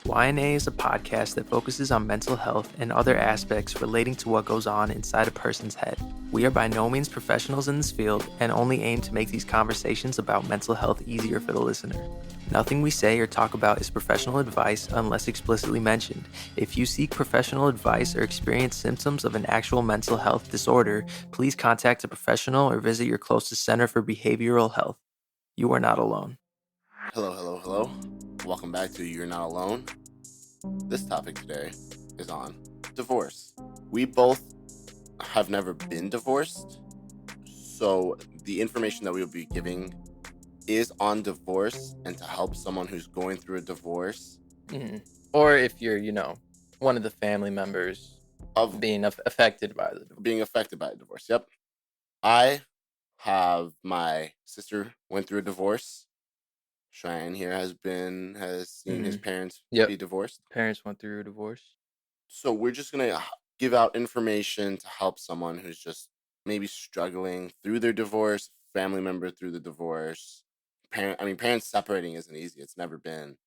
YNA is a podcast that focuses on mental health and other aspects relating to what goes on inside a person's head. We are by no means professionals in this field and only aim to make these conversations about mental health easier for the listener. Nothing we say or talk about is professional advice unless explicitly mentioned. If you seek professional advice or experience symptoms of an actual mental health disorder, please contact a professional or visit your closest center for behavioral health. You are not alone. Hello. Welcome back to You're Not Alone. This topic today is on divorce. We both have never been divorced, so the information that we will be giving is on divorce and to help someone who's going through a divorce. Mm-hmm. Or if you're, one of the family members of being affected by the divorce. Being affected by a divorce, yep. I have my sister went through a divorce. Cheyenne here has seen his parents be divorced. Parents went through a divorce. So we're just going to give out information to help someone who's just maybe struggling through their divorce, family member through the divorce. Parents separating isn't easy. It's never been.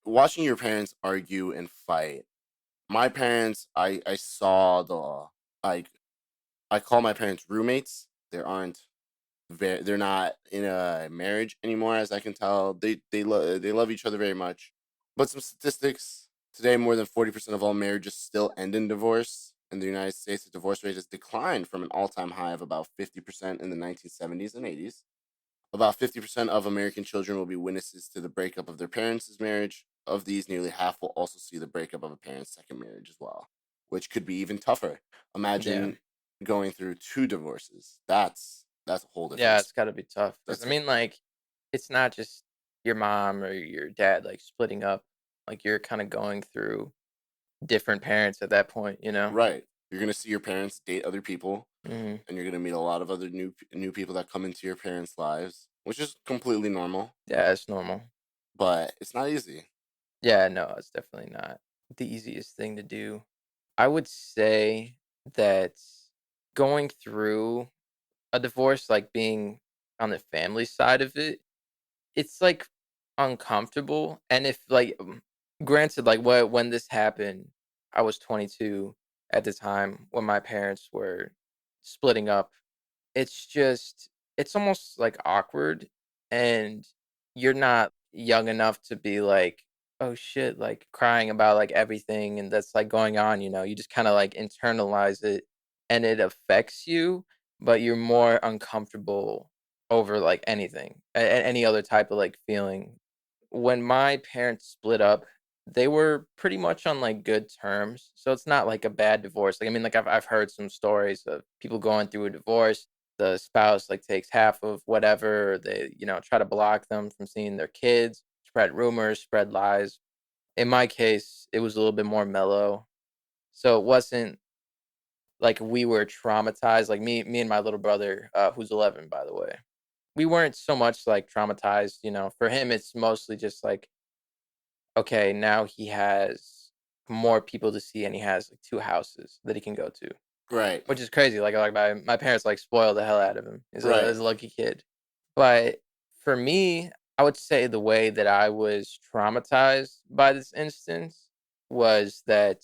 Watching your parents argue and fight. My parents, I saw I call my parents roommates. They're not in a marriage anymore, as I can tell. They love each other very much. But some statistics today: more than 40% of all marriages still end in divorce. In the United States, the divorce rate has declined from an all-time high of about 50% in the 1970s and 80s. About 50% of American children will be witnesses to the breakup of their parents' marriage. Of these, nearly half will also see the breakup of a parent's second marriage as well, which could be even tougher. Imagine going through 2 divorces. That's a whole different. Yeah, it's got to be tough. It's not just your mom or your dad splitting up. You're kind of going through different parents at that point, Right. You're gonna see your parents date other people, Mm-hmm. and you're gonna meet a lot of other new people that come into your parents' lives, which is completely normal. Yeah, it's normal. But it's not easy. Yeah, no, it's definitely not the easiest thing to do. I would say that going through a divorce, being on the family side of it, it's uncomfortable. And if granted, when this happened, I was 22 at the time when my parents were splitting up. It's almost awkward, and you're not young enough to be oh shit, crying about everything and that's going on, you just kind of internalize it and it affects you, but you're more uncomfortable over anything, any other type of feeling. When my parents split up, they were pretty much on good terms, so it's not a bad divorce. I've heard some stories of people going through a divorce. The spouse takes half of whatever. They try to block them from seeing their kids, spread rumors, spread lies. In my case, it was a little bit more mellow, so it wasn't we were traumatized. Me and my little brother, who's 11, by the way, we weren't so much traumatized. For him, it's mostly just okay, now he has more people to see, and he has 2 houses that he can go to. Right. Which is crazy. My parents spoiled the hell out of him. He's Right. a lucky kid. But for me, I would say the way that I was traumatized by this instance was that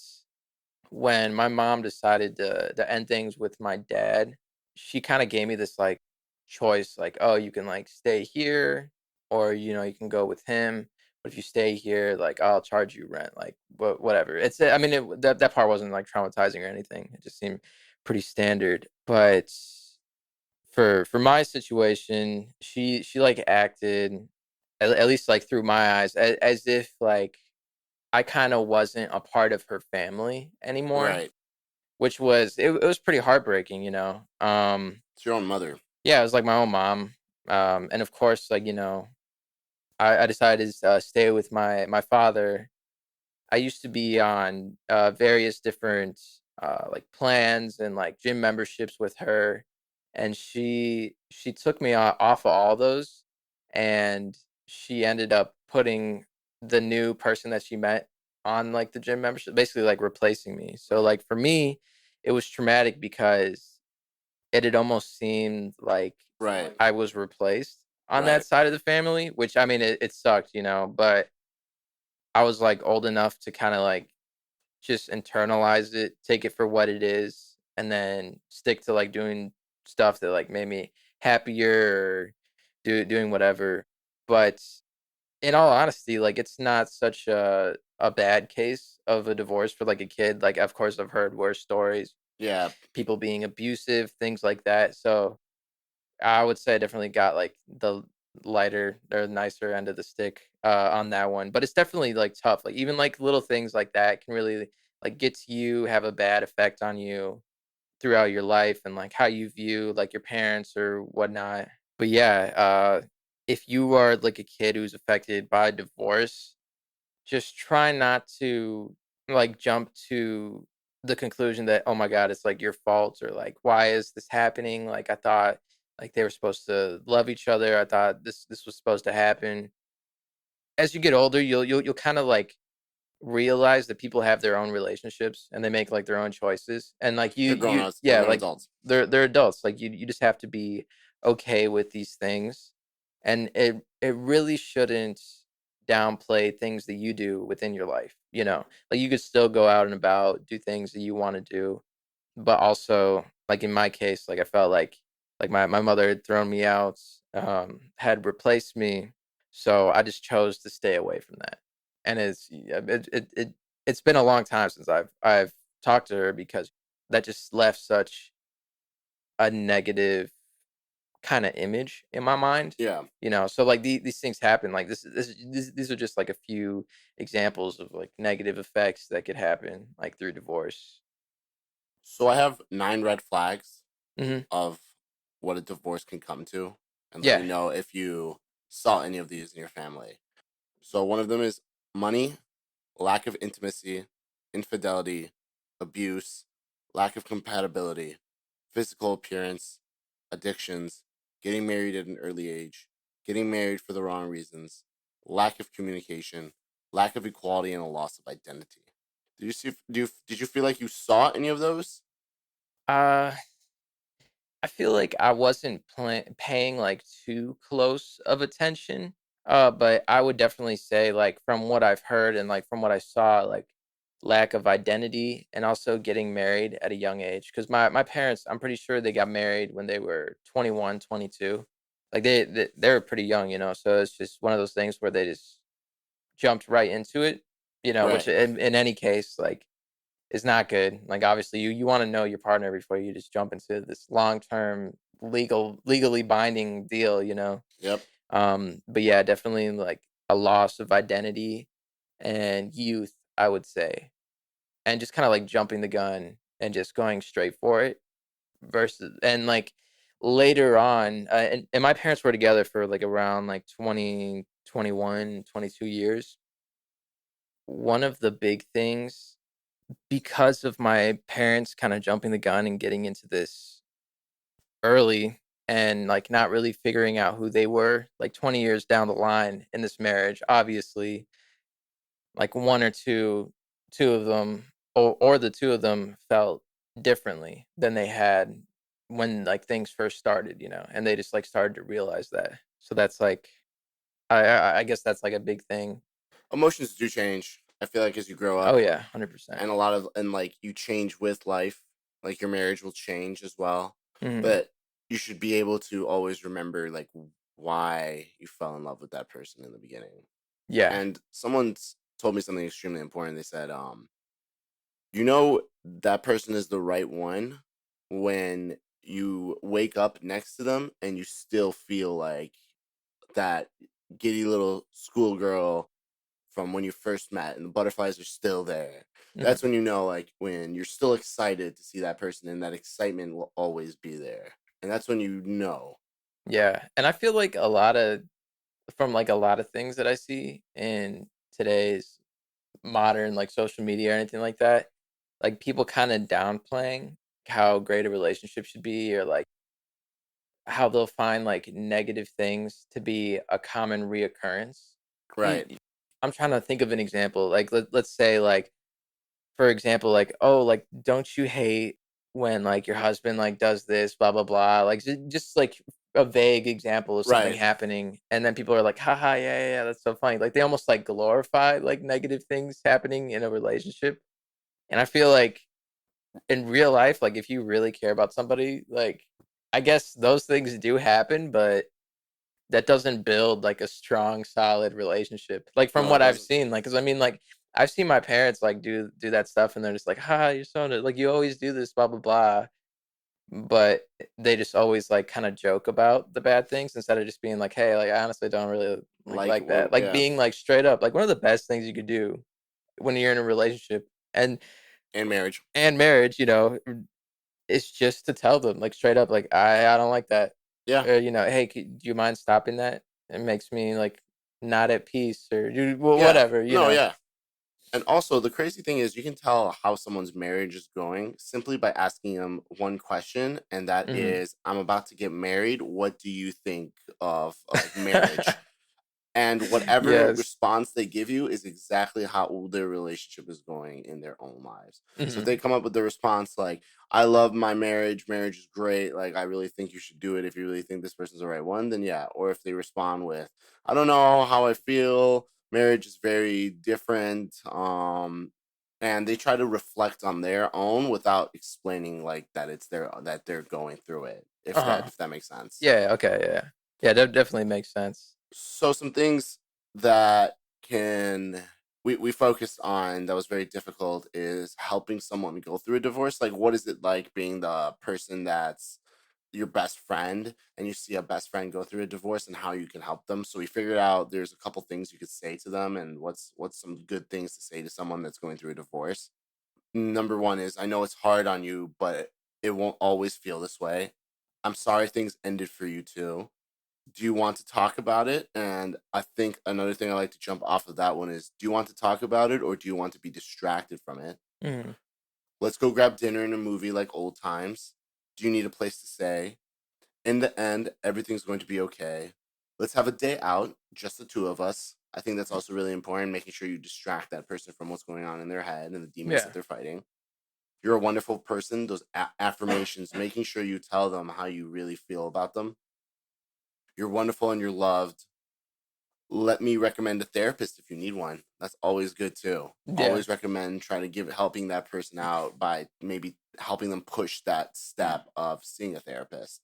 when my mom decided to end things with my dad, she kind of gave me this choice, oh, you can stay here, or you can go with him. But if you stay here, I'll charge you rent, whatever. That part wasn't traumatizing or anything. It just seemed pretty standard. But for my situation, she acted, at least through my eyes, as if I kind of wasn't a part of her family anymore. Right. Which was it was pretty heartbreaking, It's your own mother. Yeah, it was my own mom. And of course, I decided to stay with my father. I used to be on various different plans and gym memberships with her, and she took me off of all those, and she ended up putting the new person that she met on the gym membership, basically replacing me. So for me, it was traumatic because it had almost seemed Right. I was replaced on that side of the family, which it sucked, but I was like old enough to kind of like just internalize it, take it for what it is, and then stick to like doing stuff that like made me happier or doing whatever. But in all honesty, like it's not such a bad case of a divorce for like a kid. Like of course I've heard worse stories, Yeah. people being abusive, things like that. So I would say I definitely got like the lighter or nicer end of the stick on that one. But it's definitely like tough. Like even like little things like that can really like get to you, have a bad effect on you throughout your life and like how you view like your parents or whatnot. But yeah, if you are like a kid who's affected by divorce, just try not to like jump to the conclusion that, oh my god, it's like your fault, or like why is this happening, like I thought like they were supposed to love each other, I thought this was supposed to happen. As you get older, you'll kind of like realize that people have their own relationships and they make like their own choices, and like They're grown you ups. They're yeah, grown like adults. they're adults, like you just have to be okay with these things. And it really shouldn't downplay things that you do within your life, you know, like you could still go out and about, do things that you want to do, but also like in my case, like I felt like my mother had thrown me out, had replaced me, so I just chose to stay away from that. And it's been a long time since I've talked to her because that just left such a negative kind of image in my mind, Yeah. you know. So like these things happen, like these are just like a few examples of like negative effects that could happen like through divorce. So I have 9 red flags Hmm. of what a divorce can come to, and let me Yeah. know if you saw any of these in your family. So one of them is money, lack of intimacy, infidelity, abuse, lack of compatibility, physical appearance, addictions, getting married at an early age, getting married for the wrong reasons, lack of communication, lack of equality, and a loss of identity. Did you feel like you saw any of those? uh I feel like I wasn't paying like too close of attention, but I would definitely say like from what I've heard and like from what I saw, like lack of identity and also getting married at a young age. Because my parents, I'm pretty sure they got married when they were 21, 22. Like they were pretty young, you know. So it's just one of those things where they just jumped right into it, you know. Which Right. in any case, like is not good. Like obviously you want to know your partner before you just jump into this long-term legally binding deal, you know. Yep. But yeah, definitely like a loss of identity and youth, I would say. And just kind of like jumping the gun and just going straight for it versus and like later on and my parents were together for like around like 20, 21, 22 years. One of the big things, because of my parents kind of jumping the gun and getting into this early and like not really figuring out who they were like 20 years down the line in this marriage, obviously like one or two of them, or the two of them felt differently than they had when like things first started, you know, and they just like started to realize that. So that's like I guess that's like a big thing. Emotions do change. I feel like as you grow Oh up, yeah, 100%. and a lot of and like you change with life, like your marriage will change as well. Hmm. But you should be able to always remember like why you fell in love with that person in the beginning. Yeah. And someone's told me something extremely important. They said, you know that person is the right one when you wake up next to them and you still feel like that giddy little schoolgirl from when you first met and the butterflies are still there. That's Hmm. when you know, like, when you're still excited to see that person and that excitement will always be there. And that's when you know. Yeah, and I feel like a lot of from like a lot of things that I see in today's modern like social media or anything like that, like people kind of downplaying how great a relationship should be, or like how they'll find like negative things to be a common reoccurrence. You, Right. you- I'm trying to think of an example. Like let's say like for example, like, oh, like, don't you hate when like your husband like does this, blah blah blah, like just like a vague example of something Right. happening, and then people are like, haha, yeah, yeah, yeah, that's so funny. Like they almost like glorify like negative things happening in a relationship. And I feel like in real life, like if you really care about somebody, like I guess those things do happen, but that doesn't build like a strong, solid relationship. Like from No, it what I've doesn't. seen, like because I mean, like I've seen my parents like do that stuff, and they're just like, "Ha, you're so like you always do this, blah blah blah." But they just always like kind of joke about the bad things instead of just being like, "Hey, like I honestly don't really Like like what? that." Like Yeah. being like straight up, like one of the best things you could do when you're in a relationship And marriage. and marriage, it's just to tell them, like, straight up, like, I don't like that." Yeah. Or, "Hey, do you mind stopping that? It makes me, like, not at peace," or do Yeah. whatever, No, yeah. And also, the crazy thing is, you can tell how someone's marriage is going simply by asking them one question, and that Mhm. is, "I'm about to get married. What do you think of like marriage?" And whatever Yes. response they give you is exactly how their relationship is going in their own lives. So if Mhm. they come up with the response like, "I love my marriage is great, like I really think you should do it if you really think this person's the right one," then yeah. Or if they respond with, "I don't know how I feel, marriage is very different," and they try to reflect on their own without explaining like that they're going through it, Uh-huh. if that makes sense. Yeah, okay, yeah. Yeah, that definitely makes sense. So some things that can we focused on that was very difficult is helping someone go through a divorce. Like, what is it like being the person that's your best friend and you see a best friend go through a divorce and how you can help them? So we figured out there's a couple things you could say to them, and what's some good things to say to someone that's going through a divorce. Number one is, I know it's hard on you, but it won't always feel this way. I'm sorry things ended for you too. Do you want to talk about it? And I think another thing I like to jump off of that one is, do you want to talk about it or do you want to be distracted from it? Mhm. Let's go grab dinner and a movie like old times. Do you need a place to stay? In the end, everything's going to be okay. Let's have a day out, just the two of us. I think that's also really important, making sure you distract that person from what's going on in their head and the demons that Yeah. they're fighting. You're a wonderful person. Those affirmations, making sure you tell them how you really feel about them. You're wonderful and you're loved. Let me recommend a therapist if you need one. That's always good too. Yeah. Always recommend trying to helping that person out by maybe helping them push that step of seeing a therapist.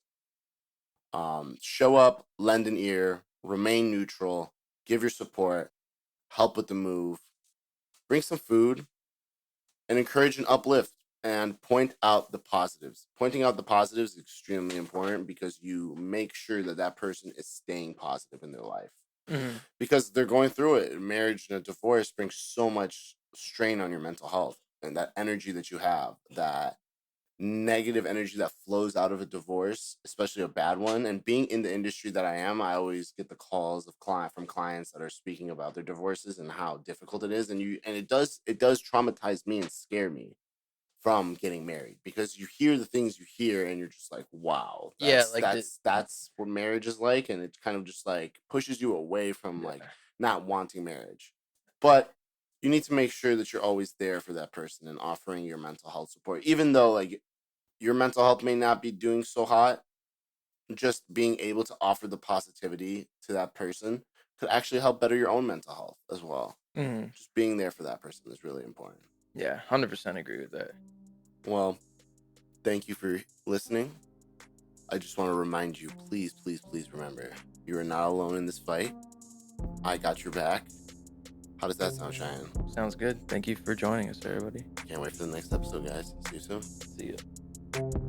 Show up, lend an ear, remain neutral, give your support, help with the move, bring some food, and encourage and uplift and point out the positives. Pointing out the positives is extremely important because you make sure that that person is staying positive in their life Mhm. because they're going through it. Marriage and a divorce brings so much strain on your mental health, and that energy that you have, that negative energy that flows out of a divorce, especially a bad one. And being in the industry that I am, I always get the calls of clients that are speaking about their divorces and how difficult it is. And it does traumatize me and scare me from getting married because you hear the things you hear and you're just like, wow, Yeah, that's like the that's what marriage is like. And it kind of just like pushes you away from like yeah. not wanting marriage. But you need to make sure that you're always there for that person and offering your mental health support, even though like your mental health may not be doing so hot. Just being able to offer the positivity to that person could actually help better your own mental health as well. Mhm. Just being there for that person is really important. Yeah, 100% agree with that. Well, thank you for listening. I just want to remind you, please, please, please remember, you are not alone in this fight. I got your back. How does that sound, Cheyenne? Sounds good. Thank you for joining us, everybody. Can't wait for the next episode, guys. See you soon. See ya.